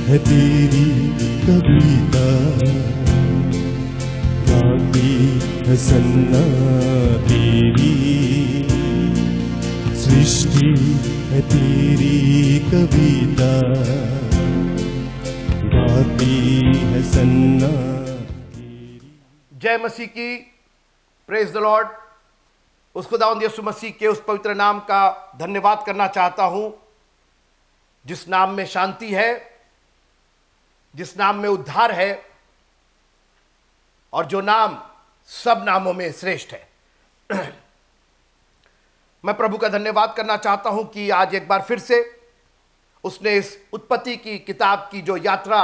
है तेरी कविता, गाती है सन्ना तेरी सृष्टि है तेरी कविता, गाती है सन्ना तेरी। जय मसीह की, प्रेज द लॉर्ड। उस खुदावंद यीशु मसीह के उस पवित्र नाम का धन्यवाद करना चाहता हूं जिस नाम में शांति है, जिस नाम में उद्धार है और जो नाम सब नामों में श्रेष्ठ है। मैं प्रभु का धन्यवाद करना चाहता हूं कि आज एक बार फिर से उसने इस उत्पत्ति की किताब की जो यात्रा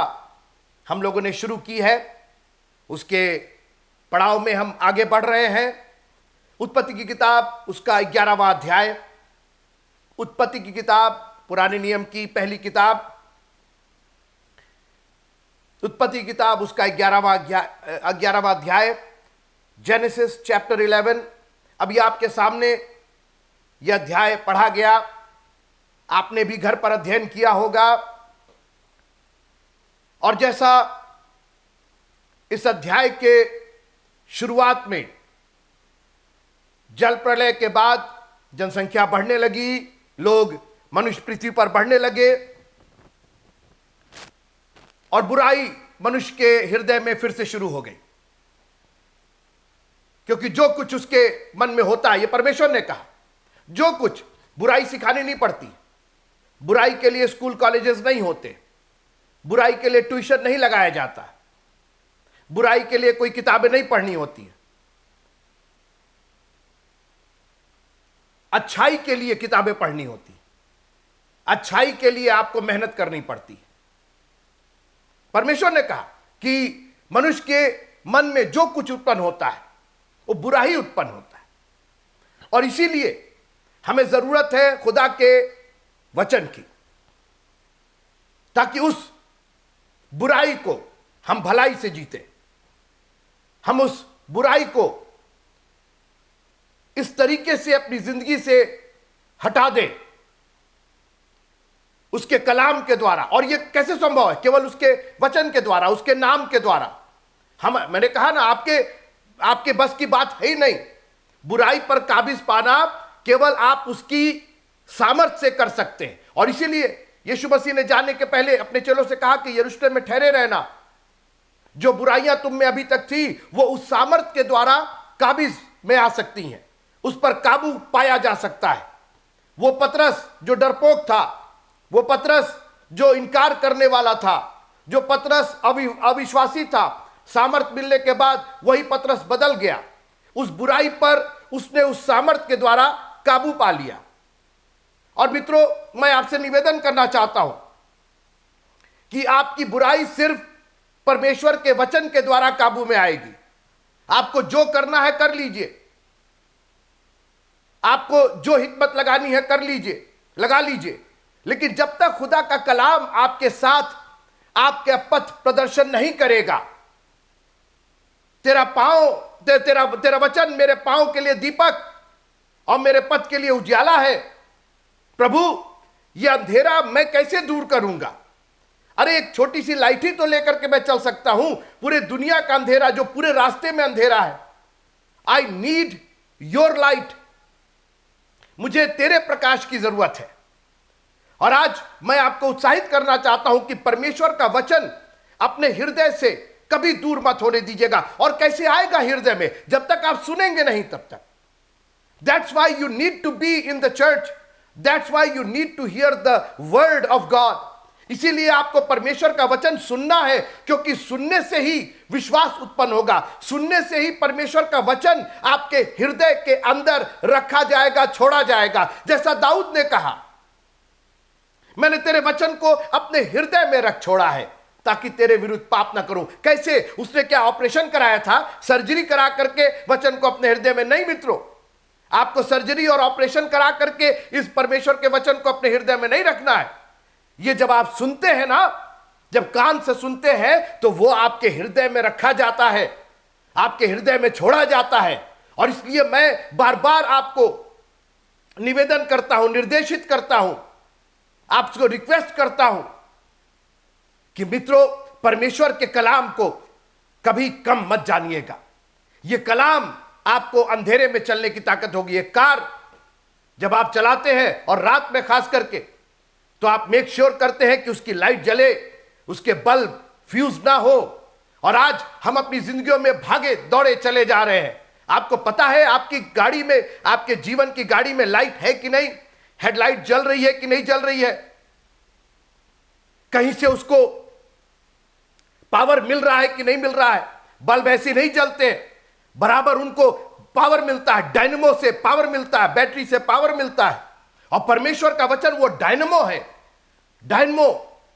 हम लोगों ने शुरू की है, उसके पड़ाव में हम आगे बढ़ रहे हैं। उत्पत्ति की किताब उसका 11वां अध्याय, उत्पत्ति की किताब पुराने नियम की पहली किताब, उत्पत्ति की किताब उसका 11वां अध्याय, जेनेसिस चैप्टर 11। अभी आपके सामने यह अध्याय पढ़ा गया, आपने भी घर पर अध्ययन किया होगा। और जैसा इस अध्याय के शुरुआत में जल प्रलय के बाद जनसंख्या बढ़ने लगी, लोग मनुष्य पृथ्वी पर बढ़ने लगे और बुराई मनुष्य के हृदय में फिर से शुरू हो गई, क्योंकि जो कुछ उसके मन में होता है, ये परमेश्वर ने कहा, जो कुछ बुराई सिखानी नहीं पड़ती, बुराई के लिए स्कूल कॉलेजेस नहीं होते, बुराई के लिए ट्यूशन नहीं लगाया जाता, बुराई के लिए कोई किताबें नहीं पढ़नी होती हैं, अच्छाई के लिए किताबें पढ़नी होती, अच्छाई के लिए आपको मेहनत करनी पड़ती। परमेश्वर ने कहा कि मनुष्य के मन में जो कुछ उत्पन्न होता है वो बुरा ही उत्पन्न होता है, और इसीलिए हमें जरूरत है खुदा के वचन की, ताकि उस बुराई को हम भलाई से जीते, हम उस बुराई को इस तरीके से अपनी जिंदगी से हटा दें, उसके कलाम के द्वारा। और यह कैसे संभव है? केवल उसके वचन के द्वारा, उसके नाम के द्वारा। मैंने कहा ना, आपके बस की बात है ही नहीं। बुराई पर काबिज पाना केवल आप उसकी सामर्थ्य से कर सकते हैं। और इसीलिए यीशु मसीह ने जाने के पहले अपने चेलों से कहा कि यरूशलेम में ठहरे रहना, जो बुराइयां तुम में अभी तक थी वो उस सामर्थ्य के द्वारा काबिज में आ सकती हैं, उस पर काबू पाया जा सकता है। वो पतरस जो डरपोक था, वो पतरस जो इनकार करने वाला था, जो पतरस अविश्वासी था, सामर्थ्य मिलने के बाद वही पतरस बदल गया। उस बुराई पर उसने उस सामर्थ्य के द्वारा काबू पा लिया। और मित्रों, मैं आपसे निवेदन करना चाहता हूं कि आपकी बुराई सिर्फ परमेश्वर के वचन के द्वारा काबू में आएगी। आपको जो करना है कर लीजिए, आपको जो हिकमत लगानी है कर लीजिए, लगा लीजिए, लेकिन जब तक खुदा का कलाम आपके साथ आपके पथ प्रदर्शन नहीं करेगा, तेरा वचन मेरे पांव के लिए दीपक और मेरे पथ के लिए उजाला है। प्रभु, यह अंधेरा मैं कैसे दूर करूंगा? अरे एक छोटी सी लाइट ही तो लेकर के मैं चल सकता हूं, पूरे दुनिया का अंधेरा, जो पूरे रास्ते में अंधेरा है। आई नीड योर लाइट, मुझे तेरे प्रकाश की जरूरत है। और आज मैं आपको उत्साहित करना चाहता हूं कि परमेश्वर का वचन अपने हृदय से कभी दूर मत होने दीजिएगा। और कैसे आएगा हृदय में? जब तक आप सुनेंगे नहीं तब तक। That's why you need to be in the church, that's why you need to hear the word of God. इसीलिए आपको परमेश्वर का वचन सुनना है, क्योंकि सुनने से ही विश्वास उत्पन्न होगा, सुनने से ही परमेश्वर का वचन आपके हृदय के अंदर रखा जाएगा, छोड़ा जाएगा। जैसा दाऊद ने कहा, मैंने तेरे वचन को अपने हृदय में रख छोड़ा है ताकि तेरे विरुद्ध पाप ना करूं। कैसे? उसने क्या ऑपरेशन कराया था? सर्जरी करा करके वचन को अपने हृदय में नहीं मित्रों। आपको सर्जरी और ऑपरेशन करा करके इस परमेश्वर के वचन को अपने हृदय में नहीं रखना है। ये जब आप सुनते हैं ना, जब कान से सुनते हैं, तो वो आपके हृदय में रखा जाता है, आपके हृदय में छोड़ा जाता है। और इसलिए मैं बार बार आपको निवेदन करता हूं, निर्देशित करता हूं, आपको रिक्वेस्ट करता हूं कि मित्रों, परमेश्वर के कलाम को कभी कम मत जानिएगा। यह कलाम आपको अंधेरे में चलने की ताकत होगी। एक कार जब आप चलाते हैं और रात में खास करके, तो आप मेक श्योर करते हैं कि उसकी लाइट जले, उसके बल्ब फ्यूज ना हो। और आज हम अपनी जिंदगियों में भागे दौड़े चले जा रहे हैं। आपको पता है आपकी गाड़ी में, आपके जीवन की गाड़ी में लाइट है कि नहीं, हेडलाइट जल रही है कि नहीं जल रही है, कहीं से उसको पावर मिल रहा है कि नहीं मिल रहा है। बल्ब ऐसे नहीं जलते, बराबर उनको पावर मिलता है, डायनेमो से पावर मिलता है, बैटरी से पावर मिलता है। और परमेश्वर का वचन वो डायनेमो है। डायनेमो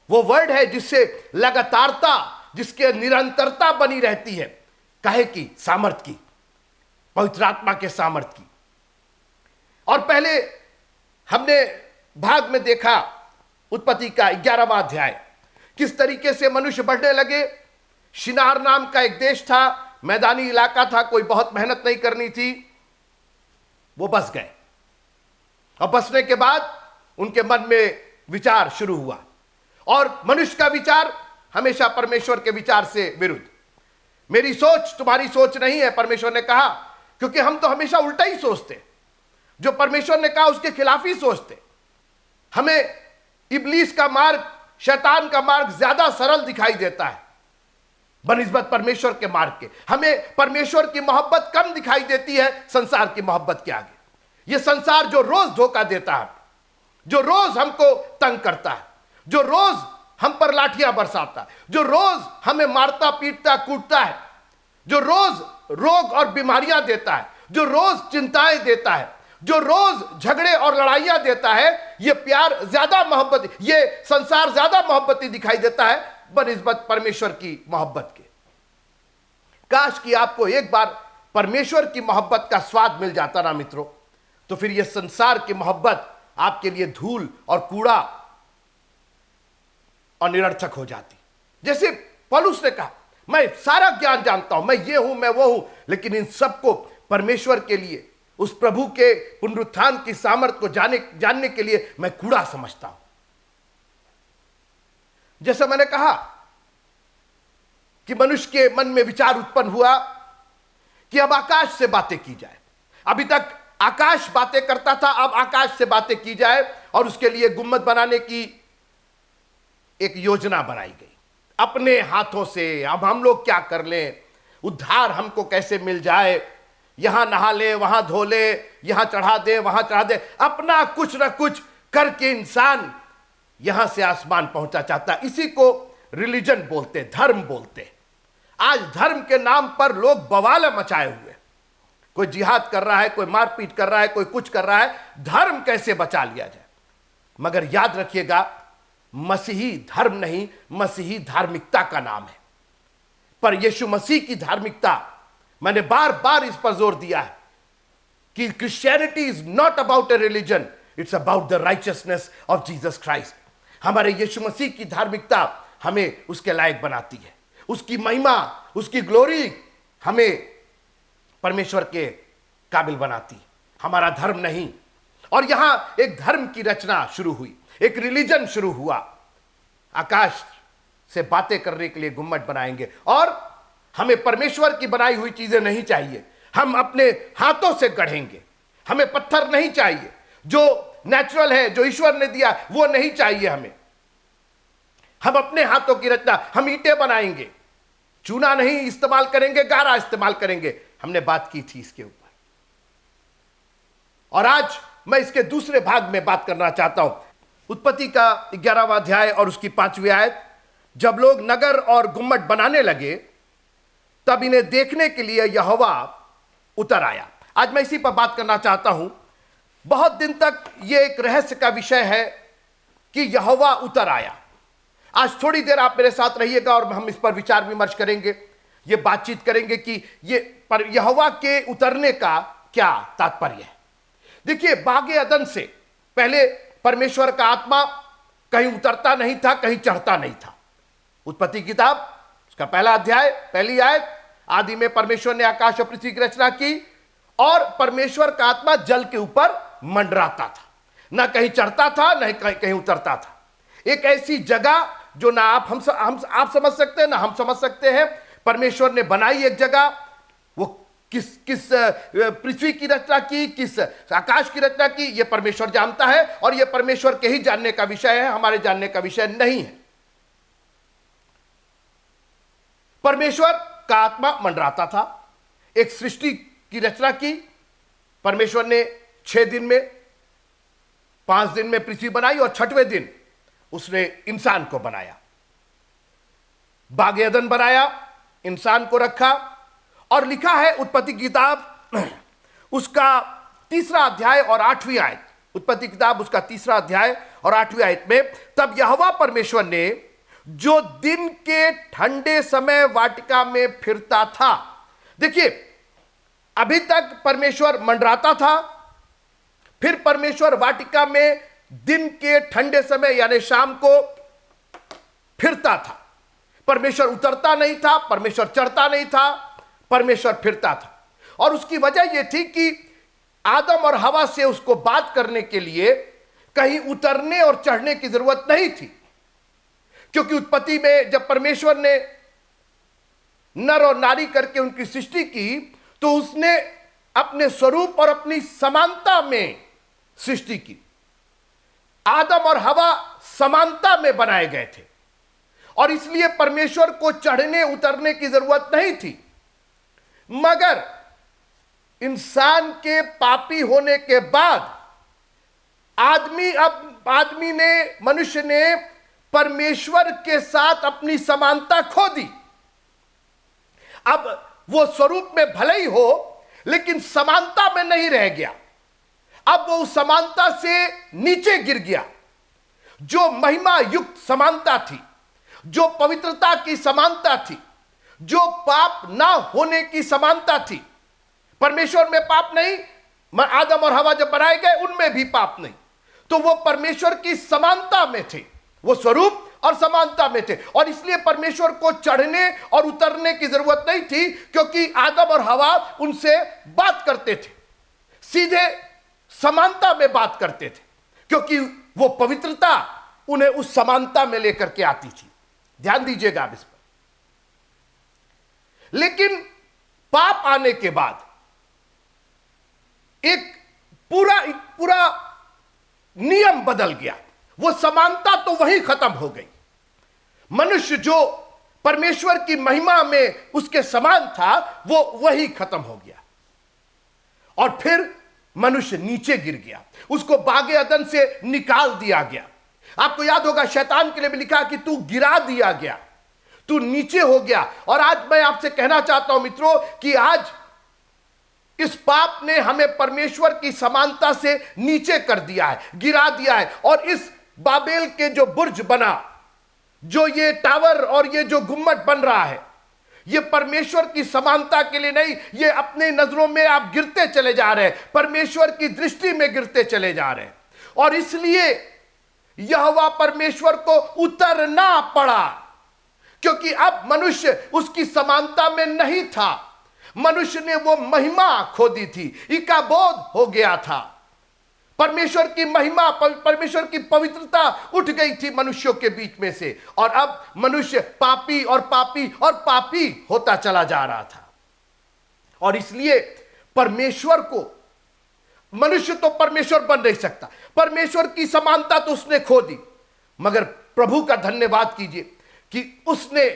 वो वर्ड है जिससे लगातारता, जिसके निरंतरता बनी रहती है। काहे की? सामर्थ की, पवित्र आत्मा के सामर्थ की। और पहले हमने भाग में देखा उत्पत्ति का 11वां अध्याय, किस तरीके से मनुष्य बढ़ने लगे। शिनार नाम का एक देश था, मैदानी इलाका था, कोई बहुत मेहनत नहीं करनी थी, वो बस गए। और बसने के बाद उनके मन में विचार शुरू हुआ, और मनुष्य का विचार हमेशा परमेश्वर के विचार से विरुद्ध। मेरी सोच तुम्हारी सोच नहीं है, परमेश्वर ने कहा, क्योंकि हम तो हमेशा उल्टा ही सोचते। जो परमेश्वर ने कहा उसके खिलाफ ही सोचते। हमें इब्लीस का मार्ग, शैतान का मार्ग ज्यादा सरल दिखाई देता है बनिस्बत परमेश्वर के मार्ग के। हमें परमेश्वर की मोहब्बत कम दिखाई देती है संसार की मोहब्बत के आगे। यह संसार जो रोज धोखा देता है, जो रोज हमको तंग करता है, जो रोज हम पर लाठियां बरसाता है, जो रोज हमें मारता पीटता कूटता है, जो रोज रोग और बीमारियां देता है, जो रोज चिंताएं देता है, जो रोज झगड़े और लड़ाइयां देता है, यह प्यार ज्यादा मोहब्बत, यह संसार ज्यादा मोहब्बती दिखाई देता है बनिस्बत परमेश्वर की मोहब्बत के। काश कि आपको एक बार परमेश्वर की मोहब्बत का स्वाद मिल जाता ना मित्रों, तो फिर यह संसार की मोहब्बत आपके लिए धूल और कूड़ा और निरर्थक हो जाती। जैसे पौलुस ने कहा, मैं सारा ज्ञान जानता हूं, मैं ये हूं, मैं वो हूं, लेकिन इन सबको परमेश्वर के लिए, उस प्रभु के पुनरुत्थान की सामर्थ को जानने के लिए मैं कूड़ा समझता हूं। जैसा मैंने कहा कि मनुष्य के मन में विचार उत्पन्न हुआ कि अब आकाश से बातें की जाए। अभी तक आकाश बातें करता था, अब आकाश से बातें की जाए, और उसके लिए गुम्मद बनाने की एक योजना बनाई गई अपने हाथों से। अब हम लोग क्या कर लें, उद्धार हमको कैसे मिल जाए, यहां नहा ले, वहां धो ले, यहां चढ़ा दे, वहां चढ़ा दे, अपना कुछ ना कुछ करके इंसान यहां से आसमान पहुंचा चाहता। इसी को रिलीजन बोलते, धर्म बोलते। आज धर्म के नाम पर लोग बवाल मचाए हुए, कोई जिहाद कर रहा है, कोई मारपीट कर रहा है, कोई कुछ कर रहा है। धर्म कैसे बचा लिया जाए? मगर याद रखिएगा, मसीही धर्म नहीं, मसीही धार्मिकता का नाम है। पर यीशु मसीह की धार्मिकता, मैंने बार बार इस पर जोर दिया है कि Christianity is not about A religion, it's about the righteousness of Jesus Christ. हमारे यीशु मसीह की धार्मिकता हमें उसके लायक बनाती है। उसकी महिमा, उसकी ग्लोरी हमें परमेश्वर के काबिल बनाती, हमारा धर्म नहीं। और यहां एक धर्म की रचना शुरू हुई, एक रिलीजन शुरू हुआ। आकाश से बातें करने के लिए गुम्मट बनाएंगे, और हमें परमेश्वर की बनाई हुई चीजें नहीं चाहिए, हम अपने हाथों से गढ़ेंगे। हमें पत्थर नहीं चाहिए, जो नेचुरल है, जो ईश्वर ने दिया, वो नहीं चाहिए हमें। हम अपने हाथों की रचना, हम ईंटें बनाएंगे, चूना नहीं इस्तेमाल करेंगे, गारा इस्तेमाल करेंगे। हमने बात की थी इसके ऊपर, और आज मैं इसके दूसरे भाग में बात करना चाहता हूं। उत्पत्ति का 11वां अध्याय और उसकी 5वीं आयत। जब लोग नगर और गुम्मट बनाने लगे, तब इन्हें देखने के लिए यहोवा उतर आया। आज मैं इसी पर बात करना चाहता हूं। बहुत दिन तक यह एक रहस्य का विषय है कि यहोवा उतर आया। आज थोड़ी देर आप मेरे साथ रहिएगा और हम इस पर विचार विमर्श करेंगे, ये बातचीत करेंगे कि ये पर यहोवा के उतरने का क्या तात्पर्य है। देखिए, बागे अदन से पहले परमेश्वर का आत्मा कहीं उतरता नहीं था, कहीं चढ़ता नहीं था। उत्पत्ति किताब उसका 1 अध्याय 1 आयत, आदि में परमेश्वर ने आकाश और पृथ्वी की रचना की, और परमेश्वर का आत्मा जल के ऊपर मंडराता था, न कहीं चढ़ता था न कहीं उतरता था। एक ऐसी जगह जो ना आप समझ सकते हैं ना हम समझ सकते हैं। परमेश्वर ने बनाई एक जगह, वो किस पृथ्वी की रचना की, किस आकाश की रचना की, यह परमेश्वर जानता है, और यह परमेश्वर के ही जानने का विषय है, हमारे जानने का विषय नहीं है। परमेश्वर का आत्मा मंडराता था, एक सृष्टि की रचना की परमेश्वर ने 6 दिन में, 5 दिन में पृथ्वी बनाई और 6वें दिन उसने इंसान को बनाया। बाग एदन बनाया, इंसान को रखा, और लिखा है उत्पत्ति किताब उसका 3 अध्याय और 8वीं आयत, उत्पत्ति किताब उसका 3 अध्याय और 8वीं आयत में, तब यहोवा परमेश्वर ने जो दिन के ठंडे समय वाटिका में फिरता था। देखिए, अभी तक परमेश्वर मंडराता था, फिर परमेश्वर वाटिका में दिन के ठंडे समय यानी शाम को फिरता था। परमेश्वर उतरता नहीं था, परमेश्वर चढ़ता नहीं था, परमेश्वर फिरता था। और उसकी वजह यह थी कि आदम और हवा से उसको बात करने के लिए कहीं उतरने और चढ़ने की जरूरत नहीं थी, क्योंकि उत्पत्ति में जब परमेश्वर ने नर और नारी करके उनकी सृष्टि की, तो उसने अपने स्वरूप और अपनी समानता में सृष्टि की। आदम और हवा समानता में बनाए गए थे, और इसलिए परमेश्वर को चढ़ने उतरने की जरूरत नहीं थी। मगर इंसान के पापी होने के बाद मनुष्य ने परमेश्वर के साथ अपनी समानता खो दी। अब वो स्वरूप में भले ही हो, लेकिन समानता में नहीं रह गया। अब वो उस समानता से नीचे गिर गया। जो महिमा युक्त समानता थी, जो पवित्रता की समानता थी, जो पाप ना होने की समानता थी। परमेश्वर में पाप नहीं, आदम और हवा जब बनाए गए उनमें भी पाप नहीं, तो वो परमेश्वर की समानता में थे, वो स्वरूप और समानता में थे। और इसलिए परमेश्वर को चढ़ने और उतरने की जरूरत नहीं थी, क्योंकि आदम और हवा उनसे बात करते थे, सीधे समानता में बात करते थे, क्योंकि वो पवित्रता उन्हें उस समानता में लेकर के आती थी। ध्यान दीजिएगा आप इस पर। लेकिन पाप आने के बाद एक पूरा नियम बदल गया। वो समानता तो वहीं खत्म हो गई। मनुष्य जो परमेश्वर की महिमा में उसके समान था, वो वही खत्म हो गया, और फिर मनुष्य नीचे गिर गया। उसको बागे अदन से निकाल दिया गया। आपको याद होगा, शैतान के लिए भी लिखा कि तू गिरा दिया गया, तू नीचे हो गया। और आज मैं आपसे कहना चाहता हूं मित्रों कि आज इस पाप ने हमें परमेश्वर की समानता से नीचे कर दिया है, गिरा दिया है। और इस बाबेल के जो बुर्ज बना, जो ये टावर और ये जो गुम्मट बन रहा है, ये परमेश्वर की समानता के लिए नहीं, ये अपने नजरों में आप गिरते चले जा रहे हैं, परमेश्वर की दृष्टि में गिरते चले जा रहे हैं। और इसलिए यहोवा परमेश्वर को उतरना पड़ा, क्योंकि अब मनुष्य उसकी समानता में नहीं था। मनुष्य ने वो महिमा खो दी थी, इकाबोध हो गया था। परमेश्वर की महिमा, परमेश्वर की पवित्रता उठ गई थी मनुष्यों के बीच में से, और अब मनुष्य पापी और पापी और पापी होता चला जा रहा था। और इसलिए परमेश्वर को, मनुष्य तो परमेश्वर बन नहीं सकता, परमेश्वर की समानता तो उसने खो दी। मगर प्रभु का धन्यवाद कीजिए कि उसने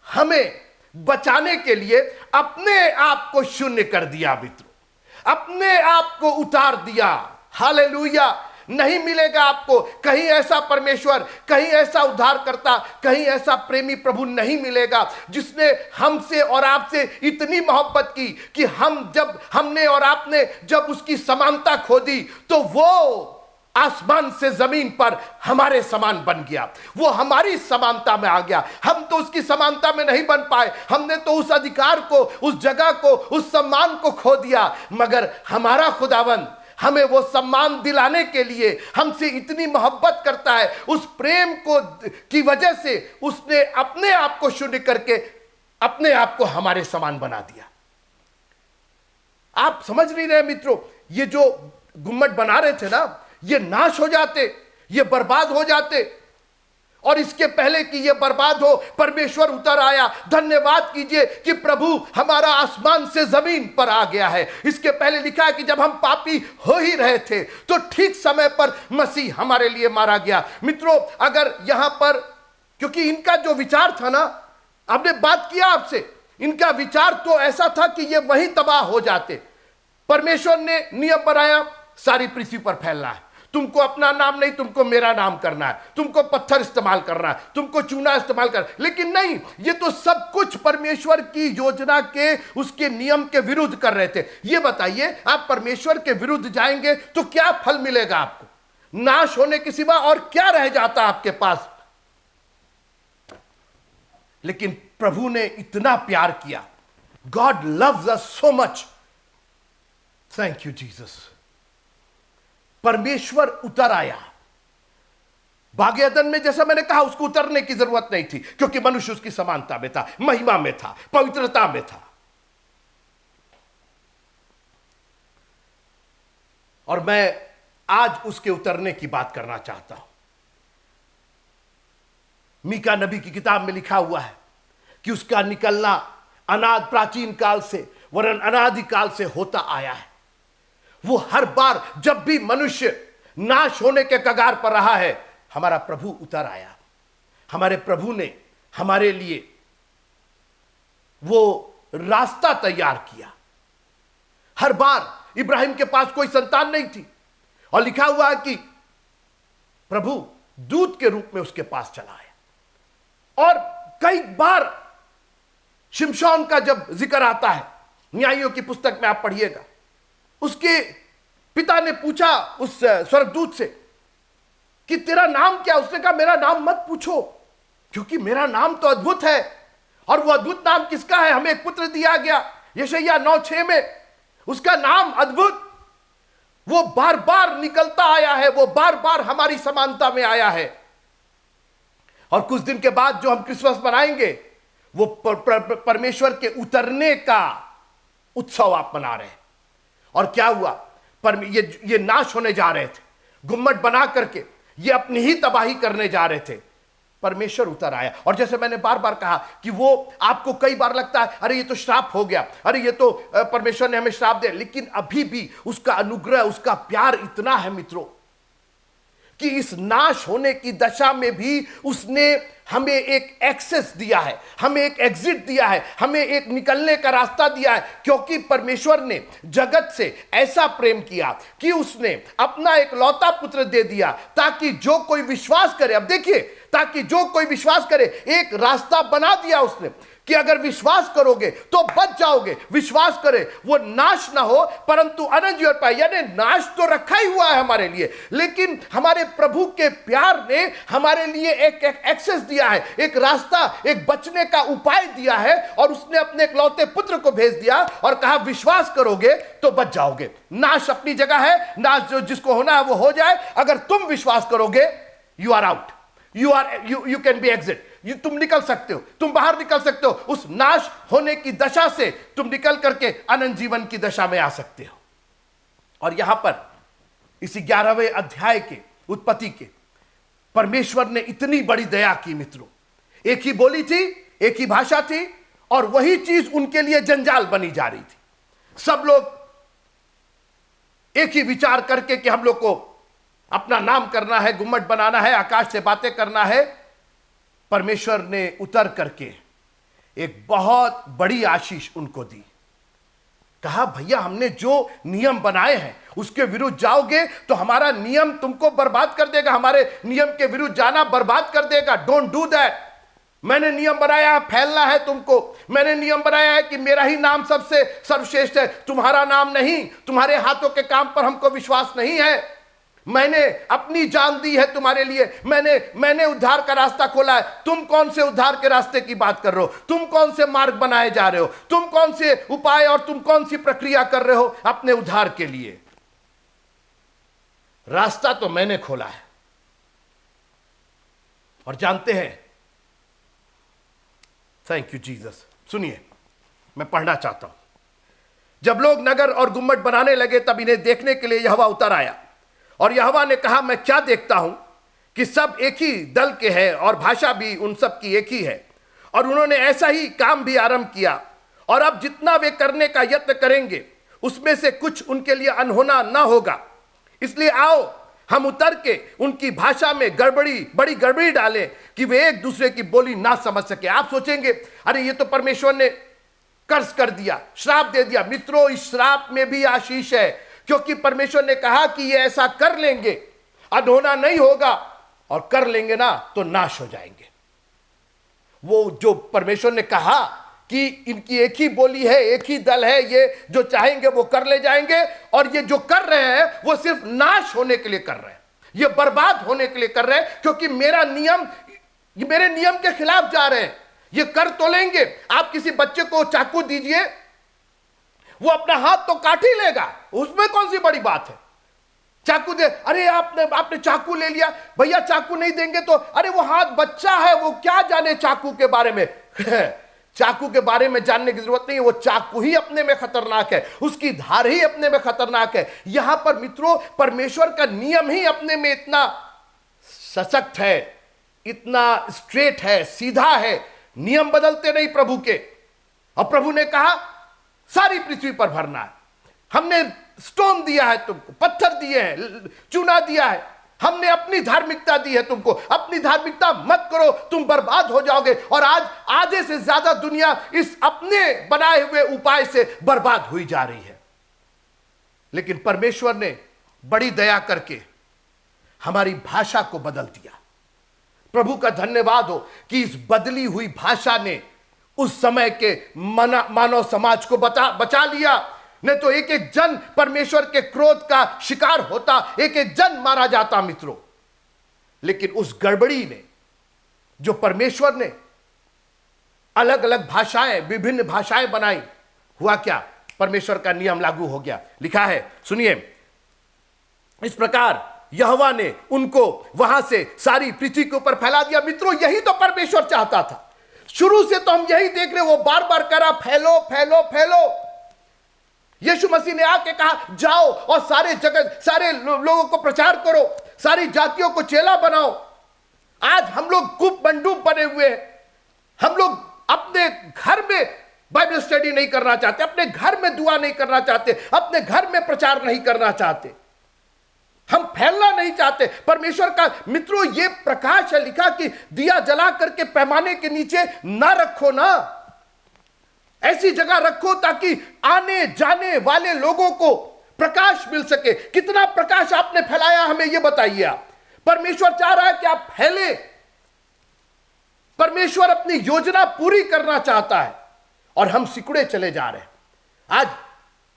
हमें बचाने के लिए अपने आप को शून्य कर दिया मित्रों, अपने आप को उतार दिया। हालेलुया। नहीं मिलेगा आपको कहीं ऐसा परमेश्वर, कहीं ऐसा उद्धारकर्ता, कहीं ऐसा प्रेमी प्रभु नहीं मिलेगा जिसने हमसे और आपसे इतनी मोहब्बत की कि हमने और आपने जब उसकी समानता खो दी, तो वो आसमान से जमीन पर हमारे समान बन गया। वो हमारी समानता में आ गया। हम तो उसकी समानता में नहीं बन पाए, हमने तो उस अधिकार को, उस जगह को, उस सम्मान को खो दिया। मगर हमारा खुदावंद हमें वो सम्मान दिलाने के लिए हमसे इतनी मोहब्बत करता है। उस प्रेम को की वजह से उसने अपने आप को शून्य करके अपने आप को हमारे समान बना दिया। आप समझ नहीं रहे मित्रों, ये जो गुम्मट बना रहे थे ना, ये नाश हो जाते, ये बर्बाद हो जाते, और इसके पहले कि यह बर्बाद हो, परमेश्वर उतर आया। धन्यवाद कीजिए कि प्रभु हमारा आसमान से जमीन पर आ गया है। इसके पहले लिखा है कि जब हम पापी हो ही रहे थे तो ठीक समय पर मसीह हमारे लिए मारा गया। मित्रों, अगर यहां पर, क्योंकि इनका जो विचार था ना, आपने बात किया आपसे, इनका विचार तो ऐसा था कि ये वहीं तबाह हो जाते। परमेश्वर ने नियम बनाया, सारी पृथ्वी पर फैलना है, तुमको अपना नाम नहीं, तुमको मेरा नाम करना है, तुमको पत्थर इस्तेमाल करना है, तुमको चूना इस्तेमाल कर, लेकिन नहीं, ये तो सब कुछ परमेश्वर की योजना के, उसके नियम के विरुद्ध कर रहे थे। ये बताइए, आप परमेश्वर के विरुद्ध जाएंगे तो क्या फल मिलेगा आपको? नाश होने के सिवा और क्या रह जाता आपके पास? लेकिन प्रभु ने इतना प्यार किया। God loves us so much. Thank you Jesus. परमेश्वर उतर आया। बागे अदन में, जैसा मैंने कहा, उसको उतरने की जरूरत नहीं थी, क्योंकि मनुष्य उसकी समानता में था, महिमा में था, पवित्रता में था। और मैं आज उसके उतरने की बात करना चाहता हूं। मीका नबी की किताब में लिखा हुआ है कि उसका निकलना अनाद प्राचीन काल से, वरन अनादिकाल से होता आया है। वो हर बार जब भी मनुष्य नाश होने के कगार पर रहा है, हमारा प्रभु उतर आया। हमारे प्रभु ने हमारे लिए वो रास्ता तैयार किया। हर बार इब्राहिम के पास कोई संतान नहीं थी, और लिखा हुआ है कि प्रभु दूत के रूप में उसके पास चला आया। और कई बार शिमशोन का जब जिक्र आता है, न्यायियों की पुस्तक में आप पढ़िएगा, उसके पिता ने पूछा उस स्वर्गदूत से कि तेरा नाम क्या? उसने कहा मेरा नाम मत पूछो, क्योंकि मेरा नाम तो अद्भुत है। और वो अद्भुत नाम किसका है? हमें एक पुत्र दिया गया, यशायाह 9:6 में, उसका नाम अद्भुत। वो बार बार निकलता आया है, वो बार बार हमारी समानता में आया है। और कुछ दिन के बाद जो हम क्रिसमस मनाएंगे, वो परमेश्वर के उतरने का उत्सव आप मना रहे हैं। और क्या हुआ? पर ये नाश होने जा रहे थे, गुम्मट बना करके ये अपनी ही तबाही करने जा रहे थे। परमेश्वर उतर आया। और जैसे मैंने बार बार कहा कि वो आपको कई बार लगता है अरे ये तो श्राप हो गया, अरे ये तो परमेश्वर ने हमें श्राप दिया, लेकिन अभी भी उसका अनुग्रह, उसका प्यार इतना है मित्रों कि इस नाश होने की दशा में भी उसने हमें एक एक्सेस दिया है, हमें एक एग्जिट दिया है, हमें एक निकलने का रास्ता दिया है। क्योंकि परमेश्वर ने जगत से ऐसा प्रेम किया कि उसने अपना एक लौता पुत्र दे दिया, ताकि जो कोई विश्वास करे, अब देखिए, ताकि जो कोई विश्वास करे, एक रास्ता बना दिया उसने कि अगर विश्वास करोगे तो बच जाओगे। विश्वास करे, वो नाश ना हो परंतु अनंत जीवन पाए। यानी नाश तो रखा ही हुआ है हमारे लिए, लेकिन हमारे प्रभु के प्यार ने हमारे लिए एक एक्सेस दिया है, एक रास्ता, एक बचने का उपाय दिया है। और उसने अपने इकलौते पुत्र को भेज दिया और कहा विश्वास करोगे तो बच जाओगे। नाश अपनी जगह है, नाश जो जिसको होना है वो हो जाए। अगर तुम विश्वास करोगे, you are out, you can be exit, तुम निकल सकते हो, तुम बाहर निकल सकते हो। उस नाश होने की दशा से तुम निकल करके अनंत जीवन की दशा में आ सकते हो। और यहां पर इसी 11वें अध्याय के उत्पत्ति के परमेश्वर ने इतनी बड़ी दया की मित्रों। एक ही बोली थी, एक ही भाषा थी, और वही चीज उनके लिए जंजाल बनी जा रही थी। सब लोग एक ही विचार करके कि हम लोग को अपना नाम करना है, गुम्मट बनाना है, आकाश से बातें करना है। परमेश्वर ने उतर करके एक बहुत बड़ी आशीष उनको दी। कहा भैया हमने जो नियम बनाए हैं उसके विरुद्ध जाओगे तो हमारा नियम तुमको बर्बाद कर देगा, हमारे नियम के विरुद्ध जाना बर्बाद कर देगा। Don't do that. मैंने नियम बनाया है, फैलना है तुमको। मैंने नियम बनाया है कि मेरा ही नाम सबसे सर्वश्रेष्ठ है, तुम्हारा नाम नहीं। तुम्हारे हाथों के काम पर हमको विश्वास नहीं है। मैंने अपनी जान दी है तुम्हारे लिए, मैंने उद्धार का रास्ता खोला है। तुम कौन से उद्धार के रास्ते की बात कर रहे हो? तुम कौन से मार्ग बनाए जा रहे हो? तुम कौन से उपाय और तुम कौन सी प्रक्रिया कर रहे हो अपने उद्धार के लिए? रास्ता तो मैंने खोला है। और जानते हैं, थैंक यू जीसस। सुनिए, मैं पढ़ना चाहता हूं। जब लोग नगर और गुम्मट बनाने लगे तब इन्हें देखने के लिए यहोवा उतर आया। और यहोवा ने कहा मैं क्या देखता हूं कि सब एक ही दल के हैं और भाषा भी उन सब की एक ही है, और उन्होंने ऐसा ही काम भी आरंभ किया, और अब जितना वे करने का यत्न करेंगे उसमें से कुछ उनके लिए अनहोना ना होगा। इसलिए आओ हम उतर के उनकी भाषा में बड़ी गड़बड़ी डालें कि वे एक दूसरे की बोली ना समझ सके। आप सोचेंगे अरे ये तो परमेश्वर ने कर्ज कर दिया, श्राप दे दिया। मित्रों, इस श्राप में भी आशीष है, क्योंकि परमेश्वर ने कहा कि ये ऐसा कर लेंगे, अनहोना नहीं होगा, और कर लेंगे ना तो नाश हो जाएंगे। वो जो परमेश्वर ने कहा कि इनकी एक ही बोली है, एक ही दल है, ये जो चाहेंगे वो कर ले जाएंगे, और ये जो कर रहे हैं वो सिर्फ नाश होने के लिए कर रहे हैं, ये बर्बाद होने के लिए कर रहे हैं, क्योंकि मेरे नियम के खिलाफ जा रहे हैं। ये कर तो लेंगे। आप किसी बच्चे को चाकू दीजिए, वो अपना हाथ तो काट ही लेगा, उसमें कौन सी बड़ी बात है। चाकू दे, अरे आपने चाकू ले लिया, भैया चाकू नहीं देंगे तो, अरे वो हाथ बच्चा है, वो क्या जाने चाकू के बारे में। चाकू के बारे में जानने की जरूरत नहीं है, वो चाकू ही अपने में खतरनाक है, उसकी धार ही अपने में खतरनाक है। यहां पर मित्रों, परमेश्वर का नियम ही अपने में इतना सशक्त है, इतना स्ट्रेट है, सीधा है, नियम बदलते नहीं प्रभु के। और प्रभु ने कहा सारी पृथ्वी पर भरना है। हमने स्टोन दिया है तुमको, पत्थर दिए हैं, चूना दिया है, हमने अपनी धार्मिकता दी है तुमको। अपनी धार्मिकता मत करो, तुम बर्बाद हो जाओगे। और आज आधे से ज्यादा दुनिया इस अपने बनाए हुए उपाय से बर्बाद हुई जा रही है। लेकिन परमेश्वर ने बड़ी दया करके हमारी भाषा को बदल दिया। प्रभु का धन्यवाद हो कि इस बदली हुई भाषा ने उस समय के मानव समाज को बचा लिया। नहीं तो एक एक जन परमेश्वर के क्रोध का शिकार होता, एक एक जन मारा जाता मित्रों। लेकिन उस गड़बड़ी ने, जो परमेश्वर ने अलग अलग भाषाएं, विभिन्न भाषाएं बनाई, हुआ क्या? परमेश्वर का नियम लागू हो गया। लिखा है, सुनिए, इस प्रकार यहोवा ने उनको वहां से सारी पृथ्वी के ऊपर फैला दिया। मित्रों, यही तो परमेश्वर चाहता था। शुरू से तो हम यही देख रहे, वो बार बार करा, फैलो फैलो फैलो। यीशु मसीह ने आके कहा जाओ और सारे जगत, सारे लोगों को प्रचार करो, सारी जातियों को चेला बनाओ। आज हम लोग गुप मंडूप बने हुए हैं। हम लोग अपने घर में बाइबल स्टडी नहीं करना चाहते, अपने घर में दुआ नहीं करना चाहते, अपने घर में प्रचार नहीं करना चाहते, हम फैलना नहीं चाहते। परमेश्वर का मित्रों ये प्रकाश है, लिखा कि दिया जला करके पैमाने के नीचे ना रखो ना, ऐसी जगह रखो ताकि आने जाने वाले लोगों को प्रकाश मिल सके। कितना प्रकाश आपने फैलाया, हमें यह बताइए आप। परमेश्वर चाह रहा है कि आप फैले। परमेश्वर अपनी योजना पूरी करना चाहता है और हम सिकुड़े चले जा रहे हैं। आज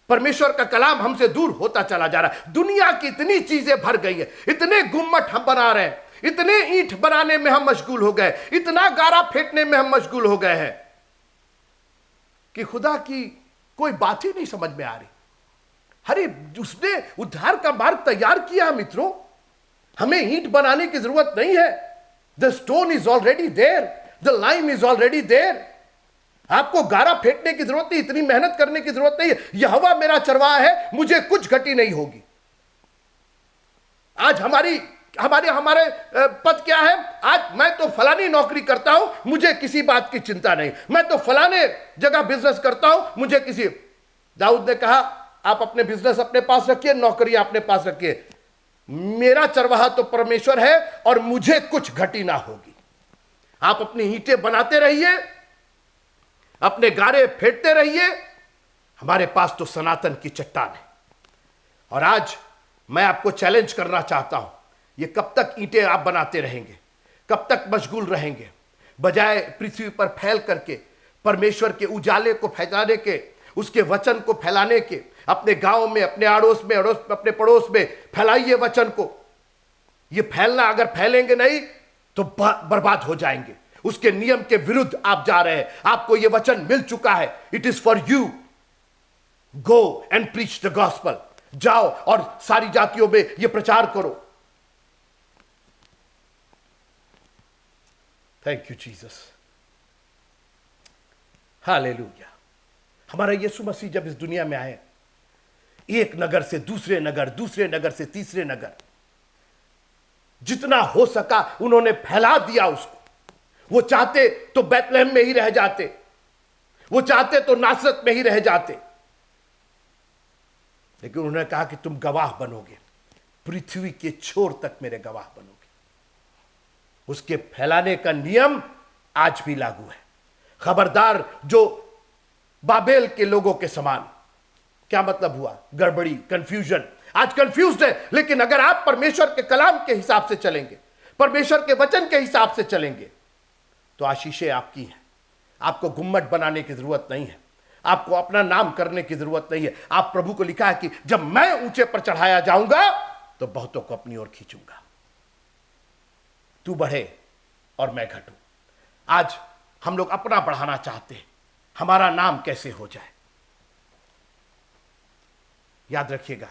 परमेश्वर का कलाम हमसे दूर होता चला जा रहा है। दुनिया की इतनी चीजें भर गई है, इतने गुम्मट हम बना रहे हैं, इतने ईंट बनाने में हम मशगूल हो गए, इतना गारा फेंकने में हम मशगूल हो गए हैं कि खुदा की कोई बात ही नहीं समझ में आ रही। अरे उसने उद्धार का मार्ग तैयार किया मित्रों, हमें ईंट बनाने की जरूरत नहीं है। The stone is already there, the lime is already there. आपको गारा फेंकने की जरूरत नहीं, इतनी मेहनत करने की जरूरत नहीं है। यहोवा मेरा चरवाहा है, मुझे कुछ घटी नहीं होगी। आज हमारे पद क्या है? आज मैं तो फलानी नौकरी करता हूं, मुझे किसी बात की चिंता नहीं। मैं तो फलाने जगह बिजनेस करता हूं, मुझे किसी। दाऊद ने कहा आप अपने बिजनेस अपने पास रखिए, नौकरी अपने पास रखिए, मेरा चरवाहा तो परमेश्वर है और मुझे कुछ घटी ना होगी। आप अपनी ईंटें बनाते रहिए, अपने गारे फेंकते रहिए, हमारे पास तो सनातन की चट्टान है। और आज मैं आपको चैलेंज करना चाहता हूं, ये कब तक ईंटें आप बनाते रहेंगे, कब तक मशगूल रहेंगे? बजाय पृथ्वी पर फैल करके परमेश्वर के उजाले को फैलाने के, उसके वचन को फैलाने के, अपने गांव में, अपने अड़ोस में, अपने पड़ोस में फैलाइए वचन को। ये फैलना, अगर फैलेंगे नहीं तो बर्बाद हो जाएंगे। उसके नियम के विरुद्ध आप जा रहे हैं। आपको यह वचन मिल चुका है, it is for you, go and preach the gospel. जाओ और सारी जातियों में यह प्रचार करो। Thank you Jesus, hallelujah. हमारा यीशु मसीह जब इस दुनिया में आए, एक नगर से दूसरे नगर, दूसरे नगर से तीसरे नगर, जितना हो सका उन्होंने फैला दिया उसको। वो चाहते तो बैतलहम में ही रह जाते, वो चाहते तो नासरत में ही रह जाते, लेकिन उन्होंने कहा कि तुम गवाह बनोगे, पृथ्वी के छोर तक मेरे गवाह बनोगे। उसके फैलाने का नियम आज भी लागू है। खबरदार जो बाबेल के लोगों के समान। क्या मतलब हुआ? गड़बड़ी, कंफ्यूजन। आज कंफ्यूज्ड है, लेकिन अगर आप परमेश्वर के कलाम के हिसाब से चलेंगे, परमेश्वर के वचन के हिसाब से चलेंगे, तो आशीषें आपकी हैं। आपको गुम्मट बनाने की जरूरत नहीं है, आपको अपना नाम करने की जरूरत नहीं है। आप प्रभु को लिखा है कि जब मैं ऊंचे पर चढ़ाया जाऊंगा तो बहुतों को अपनी ओर खींचूंगा। तू बढ़े और मैं घटूं। आज हम लोग अपना बढ़ाना चाहते हैं, हमारा नाम कैसे हो जाए। याद रखिएगा,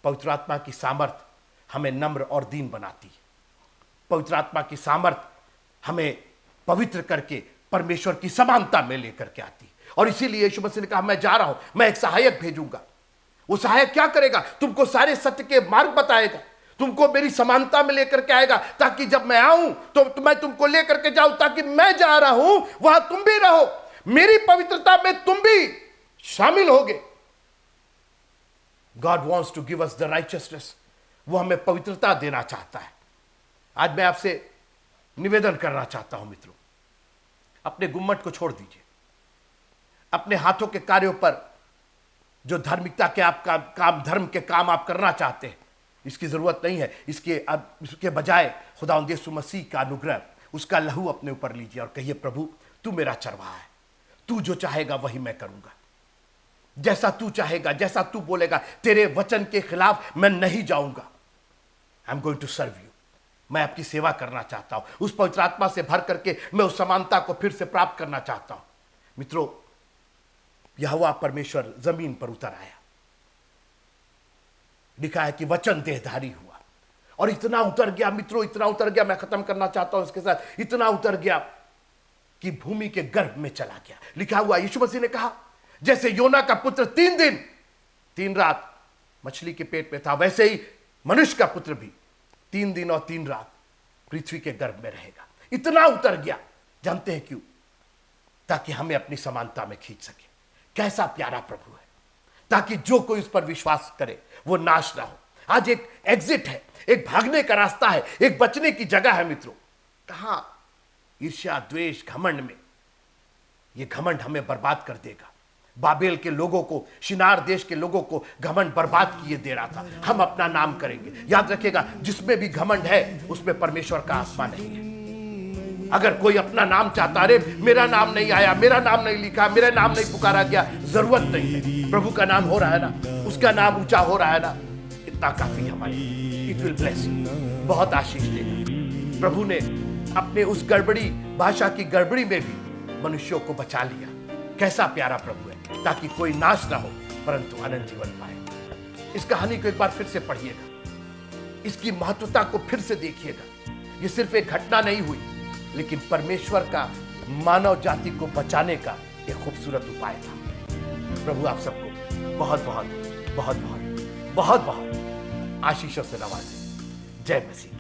पवित्र आत्मा की सामर्थ हमें नम्र और दीन बनाती है। पवित्र आत्मा की सामर्थ हमें पवित्र करके परमेश्वर की समानता में लेकर के आती है। और इसीलिए यीशु मसीह ने कहा, मैं जा रहा हूं, मैं एक सहायक भेजूंगा। वो सहायक क्या करेगा? तुमको सारे सत्य के मार्ग बताएगा, तुमको मेरी समानता में लेकर के आएगा, ताकि जब मैं आऊं तो मैं तुमको लेकर के जाऊं, ताकि मैं जा रहा हूं वहां तुम भी रहो, मेरी पवित्रता में तुम भी शामिल होगे। God wants to give us the righteousness. वो हमें पवित्रता देना चाहता है। आज मैं आपसे निवेदन करना चाहता हूं मित्रों, अपने गुम्मट को छोड़ दीजिए। अपने हाथों के कार्यों पर जो धार्मिकता के आपका काम, धर्म के काम आप करना चाहते हैं, इसकी जरूरत नहीं है। इसके बजाय खुदावंद यीशु मसीह का अनुग्रह, उसका लहू अपने ऊपर लीजिए और कहिए, प्रभु तू मेरा चरवाहा है, तू जो चाहेगा वही मैं करूंगा। जैसा तू चाहेगा, जैसा तू बोलेगा, तेरे वचन के खिलाफ मैं नहीं जाऊंगा। I am going to serve you. मैं आपकी सेवा करना चाहता हूं। उस पवित्र आत्मा से भर करके मैं उस समानता को फिर से प्राप्त करना चाहता हूं। मित्रों, यहोवा परमेश्वर जमीन पर उतर आया। लिखा है कि वचन देहधारी हुआ और इतना उतर गया मित्रों, इतना उतर गया, मैं खत्म करना चाहता हूं इसके साथ, इतना उतर गया कि भूमि के गर्भ में चला गया। लिखा हुआ, यीशु मसीह ने कहा, जैसे योना का पुत्र 3 दिन 3 रात मछली के पेट में था, वैसे ही मनुष्य का पुत्र भी 3 दिन और 3 रात पृथ्वी के गर्भ में रहेगा। इतना उतर गया। जानते हैं क्यों? ताकि हमें अपनी समानता में खींच सके। कैसा प्यारा प्रभु है, ताकि जो कोई उस पर विश्वास करे वो नाश ना हो। आज एक एग्जिट है, एक भागने का रास्ता है, एक बचने की जगह है मित्रों। कहां? ईर्ष्या, द्वेष, घमंड में। ये घमंड हमें बर्बाद कर देगा। बाबेल के लोगों को, शिनार देश के लोगों को घमंड बर्बाद किए दे रहा था। हम अपना नाम करेंगे। याद रखिएगा, जिसमें भी घमंड है उसमें परमेश्वर का आत्मा नहीं है। अगर कोई अपना नाम चाहता, अरे मेरा नाम नहीं आया, मेरा नाम नहीं लिखा, मेरा नाम नहीं पुकारा गया, जरूरत नहीं है। प्रभु का नाम हो रहा है ना, उसका नाम ऊंचा हो रहा है ना, इतना काफी हमारे। इट विल ब्लेस यू, बहुत आशीष देगा। प्रभु ने अपने उस गड़बड़ी, भाषा की गड़बड़ी में भी मनुष्यों को बचा लिया। कैसा प्यारा प्रभु है, ताकि कोई नाश ना हो परंतु अनंत जीवन पाए। इस कहानी को एक बार फिर से पढ़िएगा, इसकी महत्वता को फिर से देखिएगा। ये सिर्फ एक घटना नहीं हुई, लेकिन परमेश्वर का मानव जाति को बचाने का एक खूबसूरत उपाय था। प्रभु आप सबको बहुत बहुत बहुत बहुत बहुत बहुत आशीषों से नवाजे। जय मसीह।